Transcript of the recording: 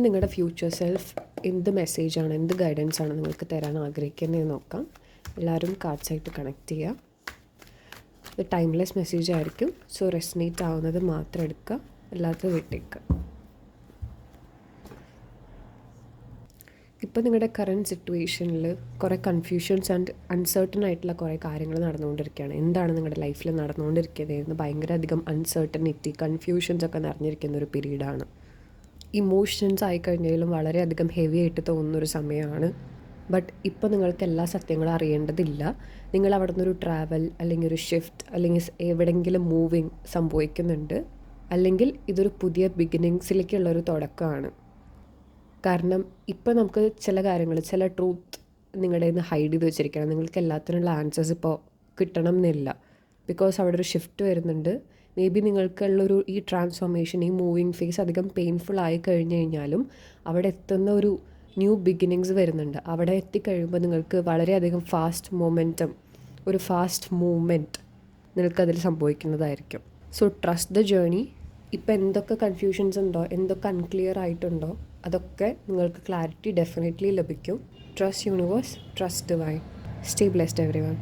നിങ്ങളുടെ future self എന്ത് മെസ്സേജാണ്, എന്ത് ഗൈഡൻസ് ആണ് നിങ്ങൾക്ക് തരാൻ ആഗ്രഹിക്കുന്നതെന്ന് നോക്കാം. എല്ലാവരും കാർഡ്സായിട്ട് കണക്ട് ചെയ്യുക. ഇത് ടൈംലെസ് മെസ്സേജ് ആയിരിക്കും. സോ റെസനേറ്റ് ആവുന്നത് മാത്രം എടുക്കുക, അല്ലാത്തത് വിട്ടേക്കുക. ഇപ്പോൾ നിങ്ങളുടെ കറൻറ്റ് സിറ്റുവേഷനിൽ കുറേ കൺഫ്യൂഷൻസ് ആൻഡ് അൺസർട്ടൺ ആയിട്ടുള്ള കുറേ കാര്യങ്ങൾ നടന്നുകൊണ്ടിരിക്കുകയാണ്. എന്താണ് നിങ്ങളുടെ ലൈഫിൽ നടന്നുകൊണ്ടിരിക്കുന്നത് ഭയങ്കര അധികം അൺസർട്ടനിറ്റി, കൺഫ്യൂഷൻസ് ഒക്കെ നിറഞ്ഞിരിക്കുന്ന ഒരു പീരീഡാണ്. ഇമോഷൻസ് ആയിക്കഴിഞ്ഞാലും വളരെയധികം ഹെവി ആയിട്ട് തോന്നുന്നൊരു സമയമാണ്. ബട്ട് ഇപ്പോൾ നിങ്ങൾക്ക് എല്ലാ സത്യങ്ങളും അറിയേണ്ടതില്ല. നിങ്ങൾ അവിടെ നിന്നൊരു ട്രാവൽ അല്ലെങ്കിൽ ഒരു ഷിഫ്റ്റ് അല്ലെങ്കിൽ എവിടെയെങ്കിലും മൂവിങ് സംഭവിക്കുന്നുണ്ട്. അല്ലെങ്കിൽ ഇതൊരു പുതിയ ബിഗിനിങ്സിലേക്കുള്ളൊരു തുടക്കമാണ്. കാരണം ഇപ്പോൾ നമുക്ക് ചില കാര്യങ്ങൾ, ചില ട്രൂത്ത് നിങ്ങളുടെ നിന്ന് ഹൈഡ് ചെയ്ത് വെച്ചിരിക്കുകയാണ്. നിങ്ങൾക്ക് എല്ലാത്തിനുള്ള ആൻസേഴ്സ് ഇപ്പോൾ കിട്ടണം എന്നില്ല. ബിക്കോസ് അവിടെ ഒരു ഷിഫ്റ്റ് വരുന്നുണ്ട്. മേ ബി നിങ്ങൾക്കുള്ളൊരു ഈ ട്രാൻസ്ഫോർമേഷൻ, ഈ മൂവിങ് ഫേസ് അധികം പെയിൻഫുൾ ആയി കഴിഞ്ഞ് കഴിഞ്ഞാലും അവിടെ എത്തുന്ന ഒരു ന്യൂ ബിഗിനിങ്സ് വരുന്നുണ്ട്. അവിടെ എത്തിക്കഴിയുമ്പോൾ നിങ്ങൾക്ക് വളരെയധികം ഫാസ്റ്റ് മൊമെൻറ്റം, ഒരു ഫാസ്റ്റ് മൂവ്മെൻറ്റ് നിങ്ങൾക്കതിൽ സംഭവിക്കുന്നതായിരിക്കും. So trust the journey. ഇപ്പോൾ എന്തൊക്കെ കൺഫ്യൂഷൻസ് ഉണ്ടോ, എന്തൊക്കെ അൺക്ലിയർ ആയിട്ടുണ്ടോ, അതൊക്കെ നിങ്ങൾക്ക് ക്ലാരിറ്റി ഡെഫിനറ്റ്ലി ലഭിക്കും. Trust universe, trust divine. Stay blessed everyone.